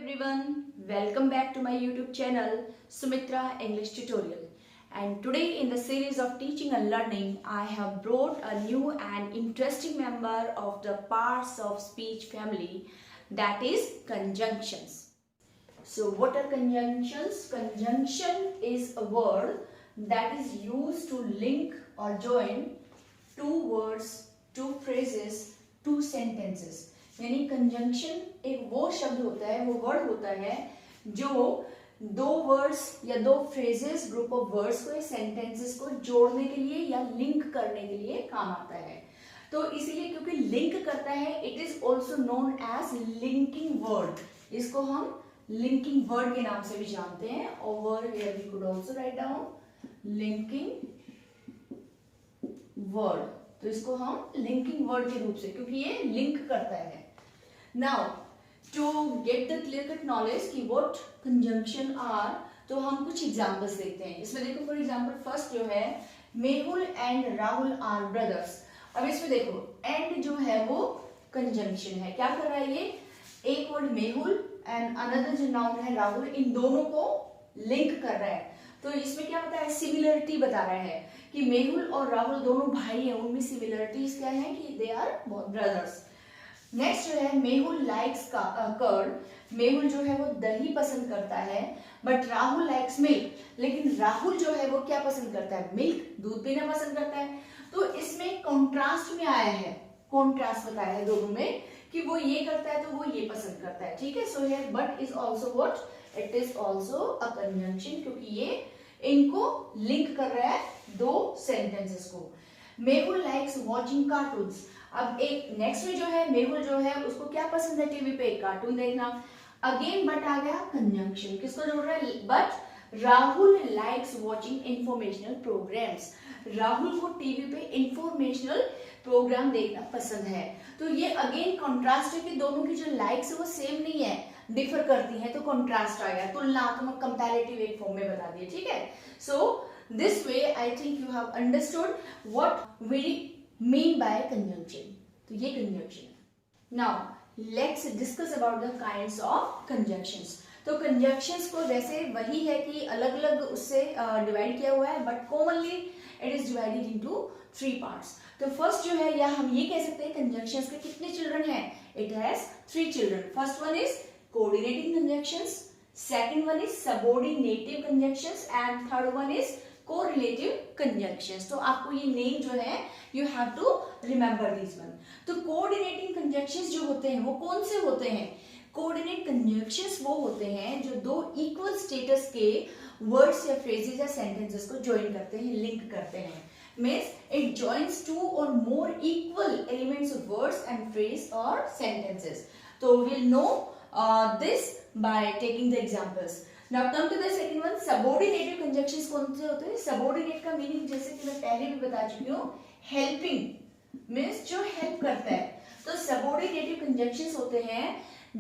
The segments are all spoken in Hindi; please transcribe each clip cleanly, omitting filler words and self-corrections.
everyone, welcome back to my YouTube channel Sumitra English Tutorial. And today in the series of teaching and learning, I have brought a new and interesting member of the parts of speech family, that is conjunctions. So what are conjunctions? Conjunction is a word that is used to link or join two words, two phrases, two sentences. यानी कंजंक्शन एक वो शब्द होता है, वो वर्ड होता है जो दो वर्ड्स या दो फ्रेजेस, ग्रुप ऑफ वर्ड्स को या सेंटेंसेस को जोड़ने के लिए या लिंक करने के लिए काम आता है। तो इसीलिए क्योंकि लिंक करता है, it is also known as linking word. इसको हम लिंकिंग वर्ड के नाम से भी जानते हैं। Over here we could also write down linking word. तो इसको हम लिंकिंग वर्ड के रूप से, क्योंकि ये लिंक करता है। Now, to get the clear cut knowledge कि what conjunction are, तो हम कुछ एग्जाम्पल्स देखते हैं। इसमें देखो फॉर एग्जाम्पल फर्स्ट जो है Mehul and Rahul are brothers. अब इसमें देखो एंड जो है वो कंजंक्शन है। क्या कर रहा है ये? एक वर्ड मेहुल एंड अनदर जो नाउन है राहुल, इन दोनों को लिंक कर रहा है। तो इसमें क्या बता रहा है? सिमिलरिटी बता रहा है कि मेहुल और राहुल दोनों भाई हैं, उनमें सिमिलरिटीज क्या है कि दे आर ब्रदर्स। नेक्स्ट जो है मेहुल लाइक्स कर्ड। मेहुल जो है वो दही पसंद करता है, बट राहुल लाइक्स मिल्क। लेकिन राहुल जो है वो क्या पसंद करता है? मिल्क, दूध पीना पसंद करता है। तो इसमें कॉन्ट्रास्ट में आया है, कॉन्ट्रास्ट बताया है दोनों में कि वो ये करता है तो वो ये पसंद करता है। ठीक है, so here but is also what? It is also a conjunction, क्योंकि ये इनको लिंक कर रहा है दो सेंटेंसेस को। Mehul likes watching cartoons. अब एक नेक्स्ट में जो है मेहुल जो है उसको क्या पसंद है? टीवी पे कार्टून देखना। अगेन बट आ गया कंजंक्शन, किसको जोड़ रहा है? But Rahul likes watching informational programmes. Rahul को टीवी पे इंफॉर्मेशनल प्रोग्राम देखना पसंद है। तो ये अगेन कॉन्ट्रास्ट है कि दोनों की जो लाइक्स है वो सेम नहीं है, डिफर करती है। तो कॉन्ट्रास्ट आ गया, तुलनात्मक कंपैरेटिव एक फॉर्म में बता दिए। ठीक है, सो this way I think you have understood what we mean by conjunction. तो ये conjunction है। Now let's discuss about the kinds of conjunctions. तो conjunctions को वैसे वही है कि अलग अलग उससे डिवाइड किया हुआ है, but commonly it is divided into 3 parts. तो फर्स्ट जो है, या हम ये कह सकते हैं conjunctions के कितने चिल्ड्रन हैं? It has 3 children. First one is coordinating conjunctions, second one is subordinative conjunctions and third one is correlative conjunctions. तो आपको ये नेम जो है you have to remember this one. तो कोऑर्डिनेटिंग कंजंक्शंस जो होते हैं वो कौन से होते हैं? कोऑर्डिनेट कंजंक्शंस वो होते हैं जो दो इक्वल स्टेटस के वर्ड्स या फ्रेजेस या सेंटेंसेस को ज्वाइन करते हैं, लिंक करते हैं। मींस इट जॉइंस टू और more equal elements of words and phrase और सेंटेंसेस। तो will know this by taking the examples. Now come to the second one, subordinative conjunctions कौन से होते हैं? सबॉर्डिनेट का मीनिंग जैसे कि मैं पहले भी बता चुकी हूँ, हेल्पिंग मीन्स जो हेल्प करता है। तो सबॉर्डिनेटिव कंजंक्शंस होते हैं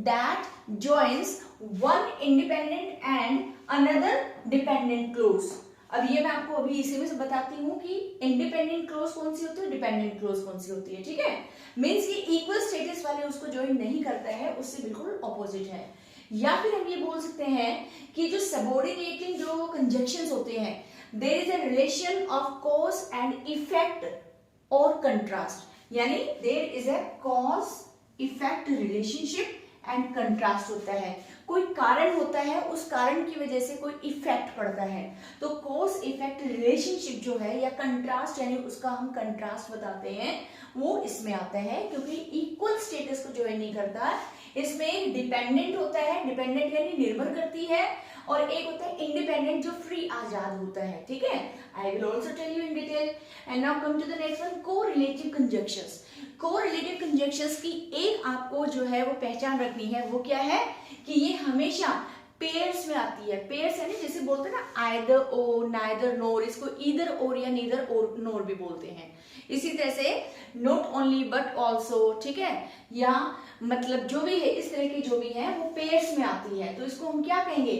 that joins one independent and another dependent clause. अब ये मैं आपको अभी इसी में से बताती हूँ कि इंडिपेंडेंट क्लोज कौन सी होती है, डिपेंडेंट क्लोज कौन सी होती है। ठीक है, मीन्स ये इक्वल स्टेटस वाले उसको ज्वाइन नहीं करता है, उससे बिल्कुल ऑपोजिट है। या फिर हम ये बोल सकते हैं कि जो सबॉर्डिनेटिंग जो कंजंक्शंस होते हैं, there is a relation of cause and effect और कंट्रास्ट। यानी there is a cause effect relationship and contrast होता है। कोई कारण होता है, उस कारण की वजह से कोई इफेक्ट पड़ता है। तो कॉज इफेक्ट रिलेशनशिप जो है या कंट्रास्ट, यानी उसका हम कंट्रास्ट बताते हैं, वो इसमें आता है क्योंकि इक्वल स्टेटस को ज्वाइन नहीं करता। इसमें डिपेंडेंट होता है, डिपेंडेंट यानी निर्भर करती है, और एक होता है इंडिपेंडेंट जो फ्री आजाद होता है। ठीक है, I will also tell you in detail. And now come to the next one, correlative conjunctions. Correlative conjunctions की एक आपको जो है वो पहचान रखनी है, वो क्या है कि ये हमेशा पेयर्स में आती है। पेयर्स यानी जैसे बोलते हैं ना आइदर और नाइदर नोर, इसको ईदर और या नीदर और नोर भी बोलते हैं। इसी तरह से नॉट ओनली बट ऑल्सो, ठीक है, या मतलब जो भी है, इस तरह की जो भी है वो पेयर्स में आती है। तो इसको हम क्या कहेंगे?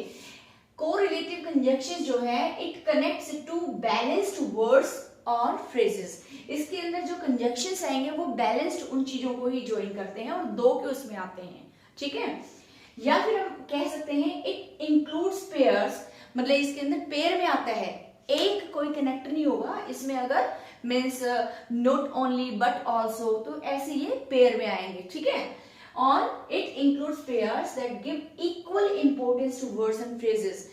कोरिलेटिव कंजंक्शन जो है it connects two balanced words और फ्रेजेस। इसके अंदर जो कंजंक्शंस आएंगे वो बैलेंस्ड उन चीजों को ही ज्वाइन करते हैं और दो के उसमें आते हैं। ठीक है, या फिर हम कह सकते हैं इट इंक्लूड्स पेयर्स, मतलब इसके अंदर पेयर में आता है, एक कोई कनेक्ट नहीं होगा इसमें, अगर means not only but also, तो ऐसे ये पेयर में आएंगे, ठीक है। और it includes pairs that give equal importance to words and phrases,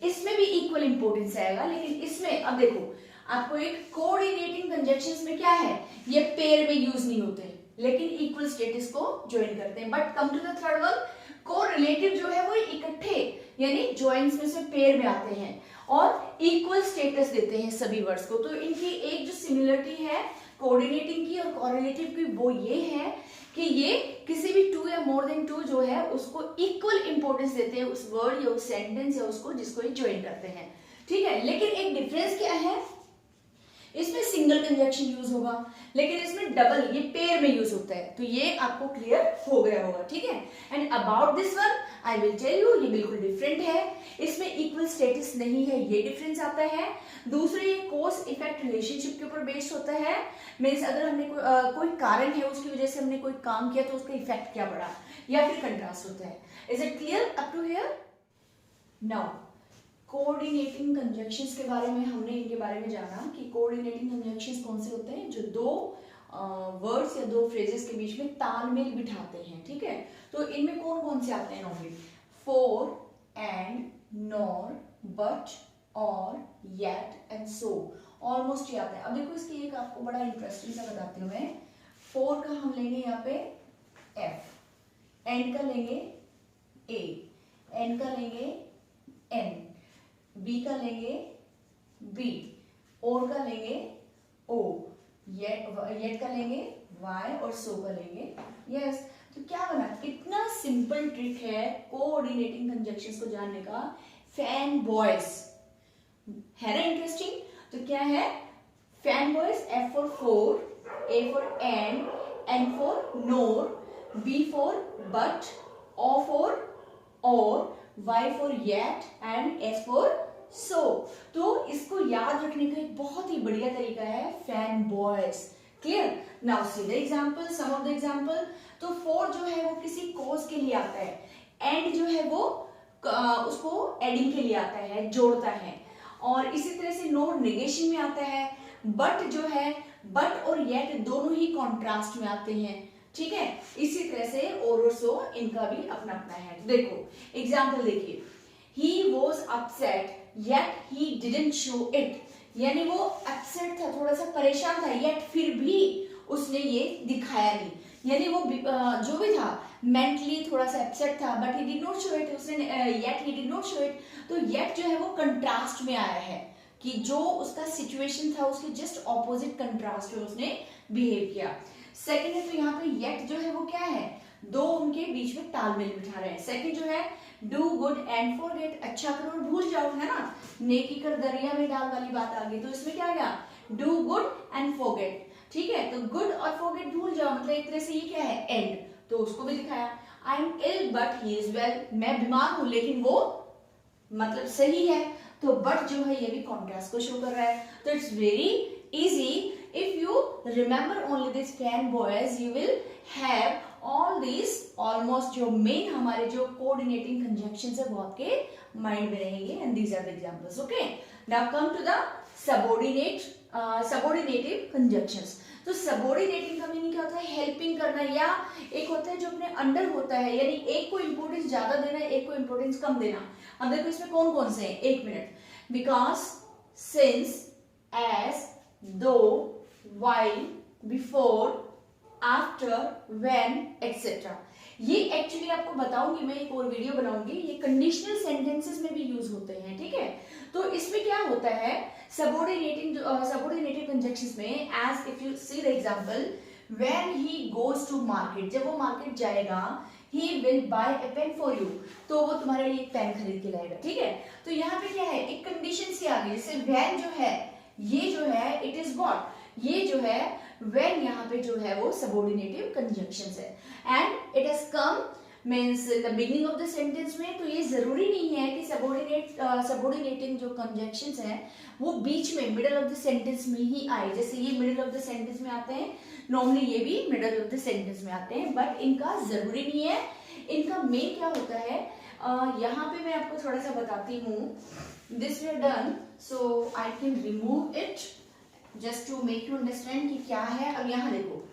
इसमें भी इक्वल इंपॉर्टेंस आएगा, लेकिन इसमें अब देखो आपको एक कोऑर्डिनेटिंग कंजक्शंस में क्या है, ये पेयर में यूज नहीं होते लेकिन इक्वल स्टेटस को ज्वाइन करते हैं। But come to the third one, correlative जो है वो इकट्ठे यानी ज्वाइंट्स में से पेयर में आते हैं और इक्वल स्टेटस देते हैं सभी वर्ड्स को। तो इनकी एक जो सिमिलरिटी है कोऑर्डिनेटिंग की और कोरिलेटिव की, वो ये है कि ये किसी भी टू या मोर देन टू जो है उसको इक्वल इंपॉर्टेंस देते हैं, उस वर्ड या उस सेंटेंस या उसको जिसको ये ज्वाइन करते हैं, ठीक है। लेकिन एक डिफरेंस क्या है, इसमें सिंगल कंजक्शन यूज होगा लेकिन इसमें डबल, ये पेयर में यूज होता है। तो ये आपको क्लियर हो गया होगा, ठीक है। And about this one I will tell you, ये बिल्कुल डिफरेंट है, इसमें इक्वल स्टेटस नहीं है, ये डिफरेंस आता है। दूसरे ये कॉज इफेक्ट रिलेशनशिप के ऊपर बेस्ड होता है, मीन्स अगर हमने कोई कारण है उसकी वजह से हमने कोई काम किया तो उसका इफेक्ट क्या पड़ा, या फिर कंट्रास्ट होता है। Is it clear up to here? Now coordinating conjunctions के बारे में हमने इनके बारे में जाना कि कोऑर्डिनेटिंग कंजक्शंस कौन से होते हैं, जो दो वर्ड्स या दो फ्रेजेस के बीच में तालमेल बिठाते हैं, ठीक है। तो इनमें कौन कौन से आते हैं normally, for, and, nor, but, और, येट एंड सो, ऑलमोस्ट ये आते हैं। अब देखो इसकी एक आपको बड़ा इंटरेस्टिंग सा बताती हूँ मैं। फॉर का हम लेंगे यहाँ पे एफ, एंड का लेंगे ए, एन का लेंगे एन, बी का लेंगे बी, और का लेंगे ओ, येट का लेंगे वाई, और सो का लेंगे यस। तो क्या बना, कितना सिंपल ट्रिक है कोऑर्डिनेटिंग कंजक्शंस को जानने का। फैन बॉयज है ना इंटरेस्टिंग। तो क्या है, fan boys, F for for, A for and for nor, B for but, O for or, Y for yet and S for so। तो इसको याद रखने का एक बहुत ही बढ़िया तरीका है fan boys. Clear? Now see the example, some of the example. तो फॉर जो है वो किसी कॉज के लिए आता है, एंड जो है वो उसको एडिंग के लिए आता है, जोड़ता है, और इसी तरह से नोर नेगेशन में आता है, बट जो है बट और येट दोनों ही कॉन्ट्रास्ट में आते हैं, ठीक है। इसी तरह से और सो इनका भी अपना अपना है। देखो एग्जाम्पल देखिए, he was upset yet he didn't show it, यानी वो अपसेट था, थोड़ा सा परेशान था, येट फिर भी उसने ये दिखाया नहीं, यानी वो जो भी था मेंटली थोड़ा सा अपसेट था, but he did not show it, उसने yet he did not show it. तो येट जो है वो कंट्रास्ट में आया है कि जो उसका सिचुएशन था उसके जस्ट ऑपोजिट कंट्रास्ट में उसने बिहेव किया। सेकंड है, तो यहाँ पे येट जो है वो क्या है, दो उनके बीच में तालमेल बिठा रहे हैं। सेकंड जो है डू गुड एंड फॉरगेट, अच्छा करो और भूल जाओ, है ना, नेकी कर दरिया में डाल वाली बात आ गई। तो इसमें क्या गया, डू गुड एंड फॉरगेट, ठीक है। तो गुड और फॉरगेट भूल जाओ, मतलब एक तरह से ये क्या है, एंड, तो उसको भी दिखाया। I am ill but he is well, मैं बीमार हूं लेकिन वो मतलब सही है, तो बट जो है ये भी कॉन्ट्रास्ट को शो कर रहा है। तो it's very easy, if you remember only these fan boys you will have all these almost जो main हमारे जो coordinating conjunctions है वो आपके mind में रहेंगे, and these are the examples। okay, now come to the subordinative conjunctions। तो subordinating का मीनिंग क्या होता है, हेल्पिंग करना, या एक होता है जो अपने अंडर होता है, यानी एक को इंपोर्टेंस ज्यादा देना, एक को इंपोर्टेंस कम देना। अब देखो इसमें कौन कौन से हैं, एक मिनट, बिकॉज, सिंस, एज, दो, while, before, after, when, etc। ये एक्चुअली आपको बताऊंगी मैं, एक और वीडियो बनाऊंगी, ये कंडीशनल सेंटेंसेस में भी यूज होते हैं, ठीक है। तो इसमें क्या होता है, सबऑर्डिनेटिव कंजक्शंस में, as if you see the example, when he goes to market, जब वो मार्केट जाएगा, he will buy a pen for you, तो वो तुम्हारे लिए एक पेन खरीद के लाएगा, ठीक है। तो यहाँ पे क्या है, एक कंडीशन सी आ गई, जैसे when जो है, ये जो है इट इज व्हाट, ये जो है when यहाँ पे जो है वो सबऑर्डिनेटिव कंजंक्शंस है, and it has come means in the beginning of the sentence में, तो ये जरूरी नहीं है कि सबऑर्डिनेटिंग जो कंजंक्शंस हैं वो बीच में मिडिल ऑफ द सेंटेंस में ही आए। जैसे ये मिडिल ऑफ द सेंटेंस में आते हैं, नॉर्मली ये भी मिडिल ऑफ द सेंटेंस में आते हैं, बट इनका जरूरी नहीं है। इनका मेन क्या होता है, यहाँ पे मैं आपको थोड़ा सा बताती हूँ। This we are done, so I can remove it just to make you understand कि क्या है। अब यहाँ देखो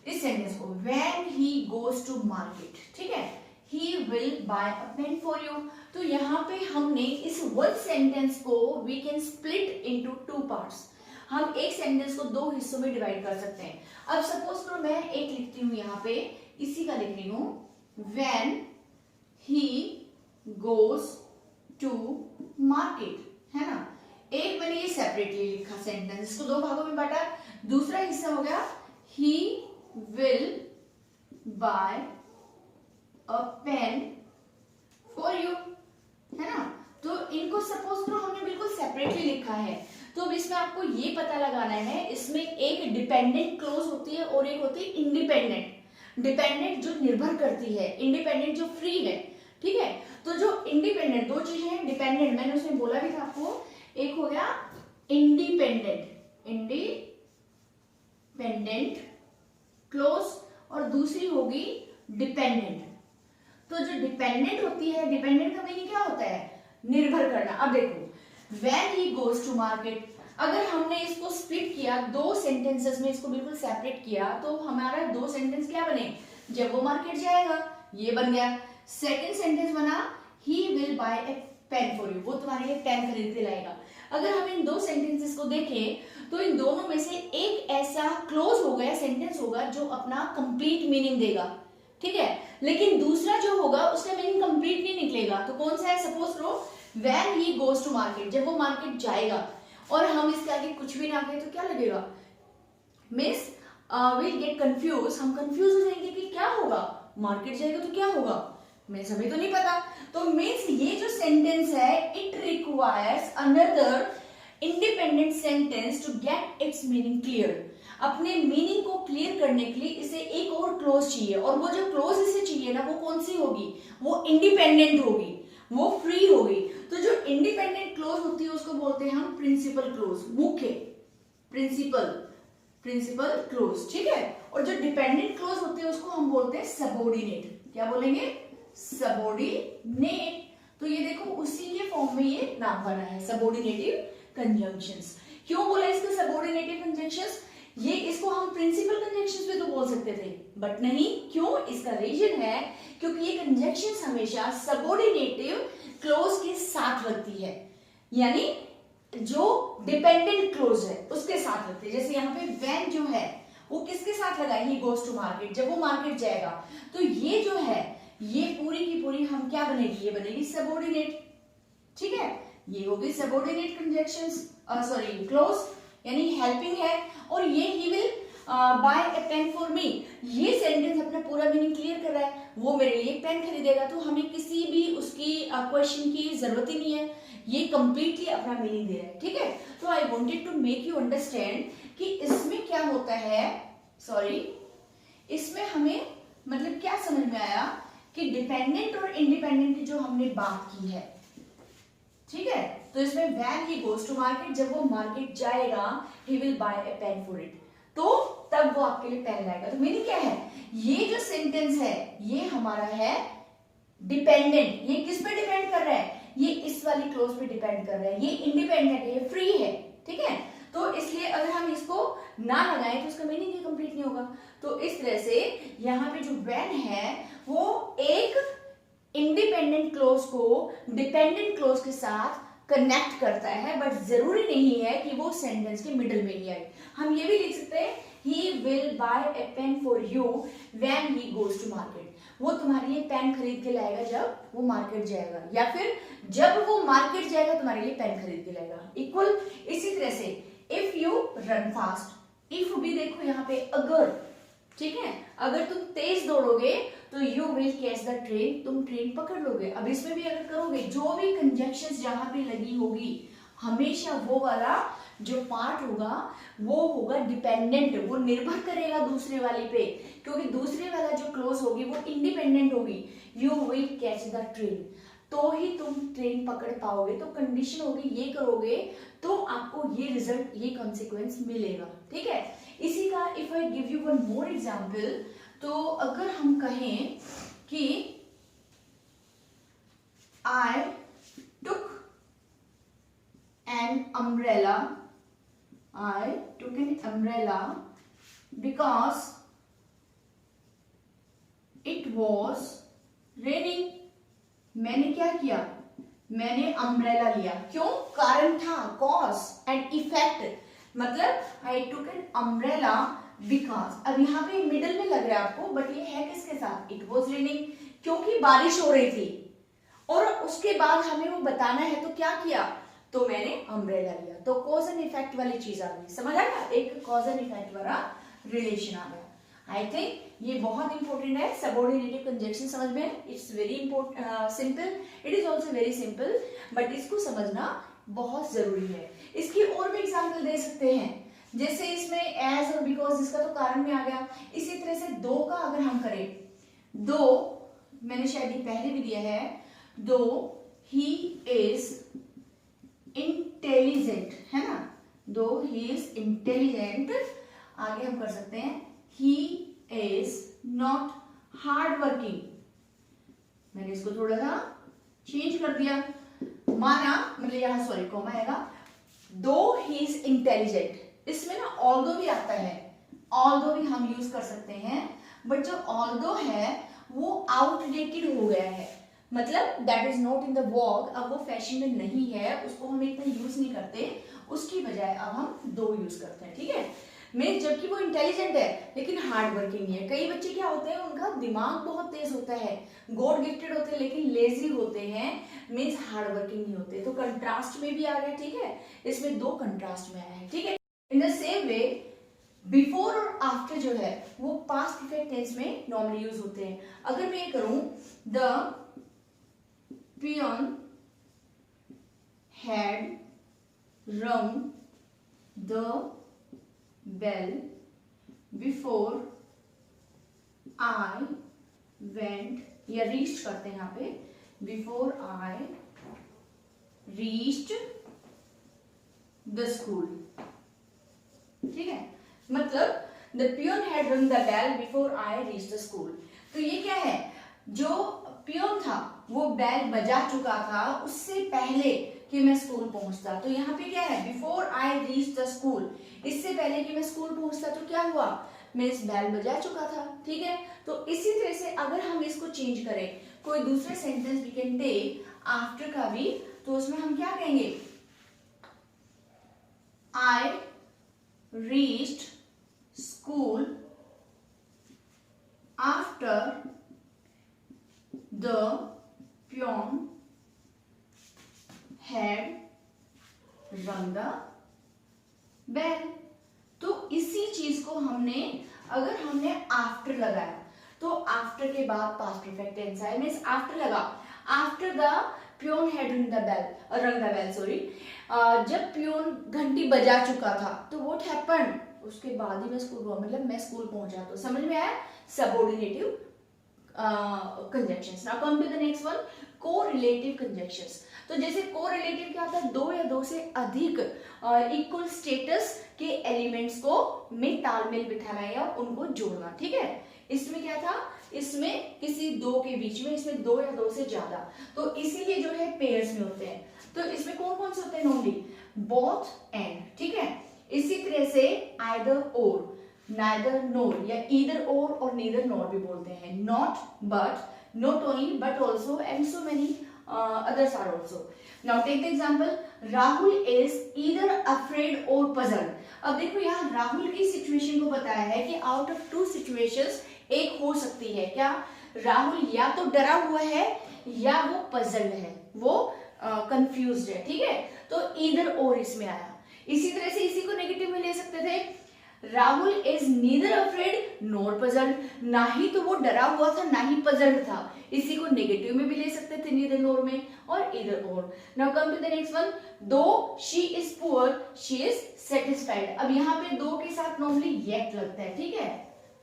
इस सेंटेंस को, when he goes to market, ठीक है, he will buy a pen for you. तो यहाँ पे हमने इस वन सेंटेंस को we can split into two parts. हम एक सेंटेंस को दो हिस्सों में डिवाइड कर सकते हैं। अब सपोज करो मैं एक लिखती हूँ यहाँ पे, इसी का लिख रही हूँ, when he goes to market, है ना। एक मैंने ये सेपरेटली लिखा सेंटेंस, इसको दो भागों में बांटा। दूसरा हिस्सा हो गया, ही will buy a pen for you, है ना। तो इनको सपोज करो हमने बिल्कुल सेपरेटली लिखा है, तो अब इसमें आपको ये पता लगाना है, इसमें एक डिपेंडेंट क्लोज होती है और एक होती है इंडिपेंडेंट। डिपेंडेंट जो निर्भर करती है, इंडिपेंडेंट जो फ्री है, ठीक है। तो जो इंडिपेंडेंट, दो चीजें हैं, डिपेंडेंट मैंने उसमें बोला भी था आपको, एक हो गया इंडिपेंडेंट क्लोज और दूसरी होगी डिपेंडेंट। तो जो डिपेंडेंट होती है, डिपेंडेंट का मीनिंग क्या होता है, निर्भर करना। अब देखो when he goes to market, अगर हमने इसको स्प्लिट किया दो सेंटेंसेस में, इसको बिल्कुल सेपरेट किया, तो हमारा दो सेंटेंस क्या बने, जब वो मार्केट जाएगा, ये बन गया। सेकेंड सेंटेंस बना, he will buy a pen for you, वो तुम्हारे लिए पेन खरीद के लाएगा। अगर हम इन दो सेंटेंसेस को देखें तो इन दोनों में से एक ऐसा क्लोज हो गया सेंटेंस होगा जो अपना कंप्लीट मीनिंग देगा, ठीक है, लेकिन दूसरा जो होगा उसका मीनिंग कंप्लीट नहीं निकलेगा। तो कौन सा है, सपोज करो when he goes to market, जब वो मार्केट जाएगा, और हम इसके आगे कुछ भी ना कहें तो क्या लगेगा, मिस विल गेट कंफ्यूज, हम कंफ्यूज हो जाएंगे कि क्या होगा, मार्केट जाएगा तो क्या होगा, मीन्स हमें तो नहीं पता। तो मीन्स ये जो सेंटेंस है, it requires another independent sentence to get its meaning clear. अपने मीनिंग को क्लियर करने के लिए इसे एक और क्लोज चाहिए, और वो जो क्लोज इसे चाहिए ना, वो कौन सी होगी, वो इंडिपेंडेंट होगी, वो फ्री होगी। तो जो इंडिपेंडेंट क्लोज होती है उसको बोलते हैं हम प्रिंसिपल क्लोज, मुख्य प्रिंसिपल क्लोज, ठीक है। और जो डिपेंडेंट क्लोज होते हैं उसको हम बोलते हैं सबऑर्डिनेट। क्या बोलेंगे, सबऑर्डिनेट। तो ये देखो उसी के फॉर्म में ये नाम बना है, सबऑर्डिनेटिव कंजंक्शंस। क्यों बोला इसको सबऑर्डिनेटिव कंजंक्शंस, ये इसको हम प्रिंसिपल कंजंक्शंस भी तो बोल सकते थे, बट नहीं, क्यों, इसका रीजन है क्योंकि ये कंजंक्शंस हमेशा सबऑर्डिनेटिव क्लोज के साथ लगती है, यानी जो डिपेंडेंट क्लोज है उसके साथ लगती है। जैसे यहाँ पे व्हेन जो है वो किसके साथ लगा, ही गोज टू मार्केट, जब वो मार्केट जाएगा, तो ये जो है ये पूरी की पूरी हम क्या बनेगी, ये बनेगी सबऑर्डिनेट, ठीक है। ये होगी सबऑर्डिनेट कंजंक्शंस, सॉरी क्लोज, यानी हेल्पिंग है। और ये he will buy a pen for me, ये सेंटेंस अपना पूरा मीनिंग क्लियर कर रहा है, वो मेरे लिए पेन खरीदेगा, तो हमें किसी भी उसकी क्वेश्चन की जरूरत ही नहीं है, ये कंप्लीटली अपना मीनिंग दे रहा है, ठीक है। तो I wanted to make you understand कि इसमें क्या होता है, सॉरी, इसमें हमें मतलब क्या समझ में आया कि डिपेंडेंट और इंडिपेंडेंट की जो हमने बात की है, ठीक है। तो इसमें when he goes to market, जब वो मार्केट जाएगा, he will buy a pen for it, तो तब वो आपके लिए पेन लाएगा। तो मीनिंग क्या है, ये जो सेंटेंस है ये हमारा है डिपेंडेंट, ये किस पे डिपेंड कर रहा है, ये इस वाली क्लोज पे डिपेंड कर रहा है, ये इंडिपेंडेंट है, ये फ्री है, ठीक है। तो इसलिए अगर हम इसको ना लगाएं तो उसका मीनिंग ही कंप्लीट नहीं होगा। तो इस तरह से यहाँ पे जो व्हेन है वो एक इंडिपेंडेंट क्लोज को डिपेंडेंट क्लोज के साथ कनेक्ट करता है, बट जरूरी नहीं है कि वो सेंटेंस के मिडिल में ही आए। हम ये भी लिख सकते हैं, he will buy a pen for you when he goes to market, वो तुम्हारे लिए पेन खरीद के लाएगा जब वो मार्केट जाएगा, या फिर जब वो मार्केट जाएगा तुम्हारे लिए पेन खरीद के लाएगा। इक्वल इसी तरह से if you run fast, if भी देखो यहाँ पे अगर, ठीक है, अगर तुम तेज दौड़ोगे तो you will catch the train, तुम ट्रेन पकड़ लोगे। अब इसमें भी अगर करोगे, जो भी कंजंक्शंस जहां पे लगी होगी हमेशा वो वाला जो पार्ट होगा वो होगा डिपेंडेंट, वो निर्भर करेगा दूसरे वाले पे, क्योंकि दूसरे वाला जो क्लोज होगी वो इंडिपेंडेंट होगी। You will catch the train, तो ही तुम ट्रेन पकड़ पाओगे। तो कंडीशन होगी ये करोगे तो आपको ये रिजल्ट, ये कॉन्सिक्वेंस मिलेगा। ठीक है, इसी का if I give you one more example, तो अगर हम कहें कि आई टुक an umbrella, I took an umbrella because it was raining. मैंने क्या किया, मैंने अम्ब्रेला लिया, क्यों, कारण था, कॉज एंड इफेक्ट, मतलब आई टुक एन अम्ब्रेला बिकॉज। अब यहाँ पे मिडल में लग रहा है आपको, बट ये है किसके साथ, इट वॉज रेनिंग, क्योंकि बारिश हो रही थी और उसके बाद हमें वो बताना है तो क्या किया, तो मैंने अम्ब्रेला लिया। तो कॉज एंड इफेक्ट वाली चीज आ गई, समझ आया, एक कॉज एंड इफेक्ट वाला रिलेशन आ गया। आई थिंक ये बहुत इंपॉर्टेंट है, सबऑर्डिनेटिव कंजंक्शन समझ में, it's very important, simple, it is also very simple, but इसको समझना बहुत जरूरी है। इसकी और भी एग्जाम्पल दे सकते हैं, जैसे इसमें एज और बिकॉज, इसका तो कारण में आ गया। इसी तरह से दो का अगर हम करें, दो मैंने शायद ये पहले भी दिया है, दो ही इज इंटेलिजेंट, है ना, दो ही इज इंटेलिजेंट, आगे हम कर सकते हैं he is not hard working, मैंने इसको थोड़ा सा चेंज कर दिया, माना, मतलब यहां सॉरी कॉमा आएगा, दो ही इज इंटेलिजेंट, इसमें ना ऑल्दो भी आता है, ऑल्दो भी हम यूज कर सकते हैं, बट जो ऑल्दो है वो आउटडेटेड हो गया है, मतलब that is not in the walk, अब वो फैशन में नहीं है, उसको हम इतना यूज नहीं करते, उसकी बजाय अब हम दो यूज करते हैं। ठीक है, मैं जबकि वो इंटेलिजेंट है लेकिन हार्ड वर्किंग नहीं है। कई बच्चे क्या होते हैं, उनका दिमाग बहुत तेज होता है, गॉड गिफ्टेड होते हैं, लेकिन लेजी होते हैं, मीन्स हार्ड वर्किंग नहीं होते। तो कंट्रास्ट में भी आ गया, ठीक है, इसमें दो कंट्रास्ट में आया है। ठीक है, in the same way before और आफ्टर जो है वो पास्ट परफेक्ट टेंस में नॉर्मली यूज होते हैं। अगर मैं ये करूं, the peon had rung the bell before I went, या reached करते हैं यहाँ पे, before I reached the school। ठीक है, मतलब the peon had rung the bell before I reached the school। तो ये क्या है, जो पियोन था वो बेल बजा चुका था उससे पहले कि मैं स्कूल पहुंचता। तो यहाँ पे क्या है, before I reach the school, इससे पहले कि मैं स्कूल पहुंचता तो क्या हुआ, मैं इस बेल बजा चुका था। ठीक है, तो इसी तरह से अगर हम इसको चेंज करें, कोई दूसरे sentence we can take after का भी, तो उसमें हम क्या कहेंगे, I reached school after the peon had rung the bell। तो इसी चीज को हमने, अगर हमने आफ्टर लगाया तो आफ्टर के बाद पास्ट परफेक्ट टेंस आया, मींस आफ्टर लगा, आफ्टर द पियोन हैड रंग द बेल, सॉरी, जब पियोन घंटी बजा चुका था तो व्हाट हैपेंड, उसके बाद ही मैं स्कूल हुआ, मतलब मैं स्कूल पहुंचा। तो समझ में आया, सबऑर्डिनेटिव conjunctions। Now come to the next one, correlative conjunctions। तो जैसे correlative क्या होता है, दो या दो से अधिक इक्वल स्टेटस के एलिमेंट्स को में तालमेल बिठाना या उनको जोड़ना। ठीक है, इसमें क्या था, इसमें किसी दो के बीच में, इसमें दो या दो से ज्यादा, तो इसीलिए जो है पेयर्स में होते हैं। तो इसमें कौन कौन से होते हैं, नॉर्मली बोथ एंड। ठीक है, इसी तरह से आइदर और, neither nor या either or neither nor भी बोलते हैं, not but, not only but also, and so many others are also। Now take the example, Rahul is either afraid or puzzled। अब देखो यहाँ राहुल की सिचुएशन को बताया है कि आउट ऑफ टू सिचुएशंस एक हो सकती है, क्या, राहुल या तो डरा हुआ है या वो पजल्ड है, वो कंफ्यूज्ड है। ठीक है, तो either or इसमें आया। इसी तरह से इसी को नेगेटिव में ले सकते थे, Rahul is neither afraid nor puzzled, ना ही तो वो डरा हुआ था ना ही पजल्ड था। इसी को नेगेटिव में भी ले सकते थे, नीदर नॉर में, और इधर और। Now come to the next one, though she is poor she is satisfied. अब यहाँ पे दो के साथ नॉर्मली येट लगता है, ठीक है।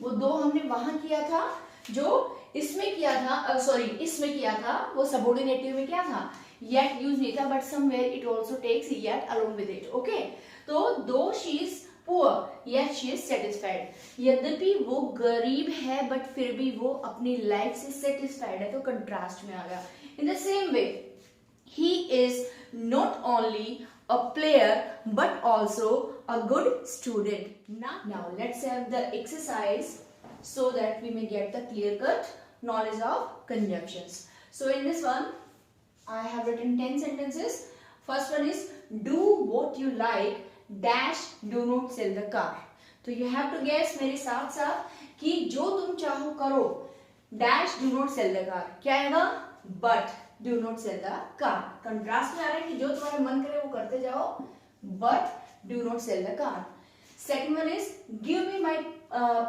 वो दो हमने वहां किया था, जो इसमें किया था, सॉरी इसमें किया था, वो सबऑर्डिनेटिव में क्या था, येट यूज नहीं था, but somewhere it also takes yet along with it, okay. तो दो she is poor yet she is satisfied, यद्यपि वो गरीब है बट फिर भी वो अपनी लाइफ से सेटिस्फाइड है, तो कंट्रास्ट में आ गया। In the same way he is not only a player but also a good student. Now let's have the exercise so that we may get the clear cut knowledge of conjunctions. So in this one I have written 10 sentences. First one is do what you like dash do not sell the car. तो you have to guess मेरे साथ साथ कि जो तुम चाहो करो, dash do not sell the car क्या आएगा, but do not sell the car। Contrast में आ रहा है कि जो तुम्हारा मन करे वो करते जाओ, but do not sell the car। Second one is give me my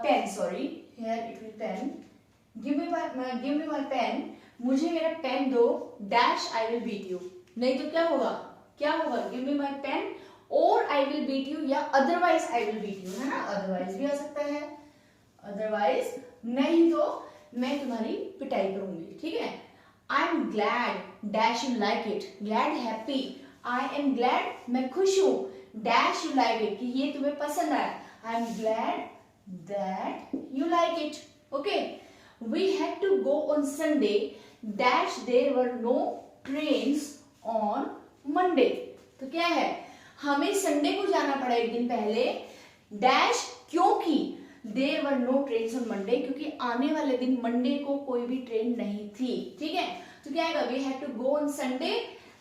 pen, sorry here it will pen, give me my pen, मुझे मेरा पेन दो, dash I will beat you। नहीं तो क्या होगा, give me my pen और I will beat you, या otherwise I will beat you, है ना, otherwise भी आ सकता है, otherwise नहीं तो मैं तुम्हारी पिटाई करूंगी, ठीक है। I am glad dash you like it, glad happy, I am glad मैं खुश हूँ, dash you like it कि ये तुम्हें पसंद आया, I am glad that you like it, okay। We had to go on Sunday dash there were no trains on Monday। तो क्या है, हमें संडे को जाना पड़ा एक दिन पहले, डैश क्योंकि there were no train on Monday, क्योंकि आने वाले दिन मंडे को कोई भी ट्रेन नहीं थी, ठीक है। तो क्या आएगा, we had to go on Sunday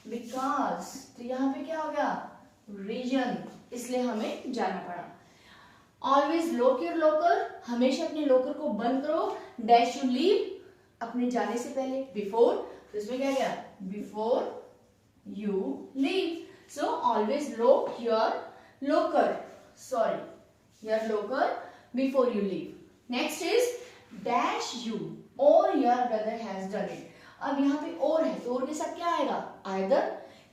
because, तो यहाँ पे क्या हो गया, रीजन, इसलिए हमें जाना पड़ा। ऑलवेज लॉक योर लॉकर, हमेशा अपने लॉकर को बंद करो, डैश यू लीव, अपने जाने से पहले, बिफोर, तो इसमें क्या गया, before you leave. So always lock your locker, sorry, your locker before you leave. Next is dash you or your brother has done it। अब यहाँ पे और है, तो और के साथ क्या आएगा, either,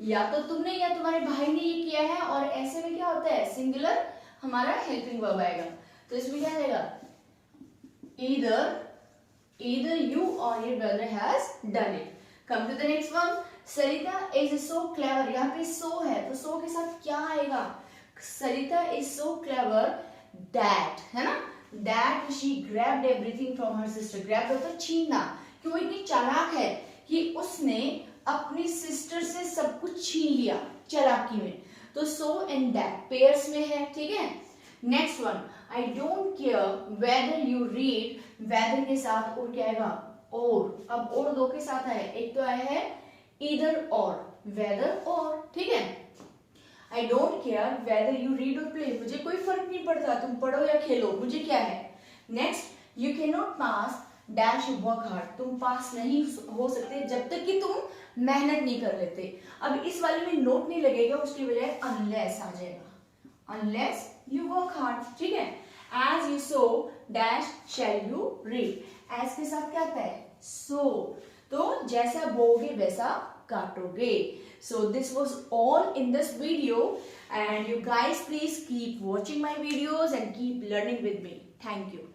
या तो तुमने या तुम्हारे भाई ने ये किया है, और ऐसे में क्या होता है, सिंगुलर हमारा हेल्पिंग वर्ब आएगा, तो इसमें क्या आएगा, either you or your brother has done it। Come to the next one, Sarita is so clever, यहाँ पे सो है तो सो के साथ क्या आएगा, सरिता इज सो क्लेवर दैट, है ना, that she grabbed everything from her sister. Grab होता है छीनना, कि वो इतनी चालाक है कि उसने अपनी सिस्टर से सब कुछ छीन लिया चालाकी में, तो सो एंड दैट पेयर्स में है, ठीक है। Next one, I don't care whether you read, whether के साथ और क्या आएगा, और। अब और दो के साथ आया, एक तो आया है either or, whether or, ठीक है। I don't care whether you read or play, मुझे कोई फर्क नहीं पड़ता तुम पढ़ो या खेलो, मुझे क्या है। Next, you cannot pass dash you work hard, तुम पास नहीं हो सकते जब तक कि तुम मेहनत नहीं कर लेते। अब इस वाले में नोट नहीं लगेगा, उसकी बजाय unless आ जाएगा, unless you work hard, ठीक है। as you sow dash shall you reap, as के साथ क्या आता है, sow, तो जैसा बोगे वैसा काटोगे। So this was all in this video, and you guys please keep watching my videos and keep learning with me. Thank you.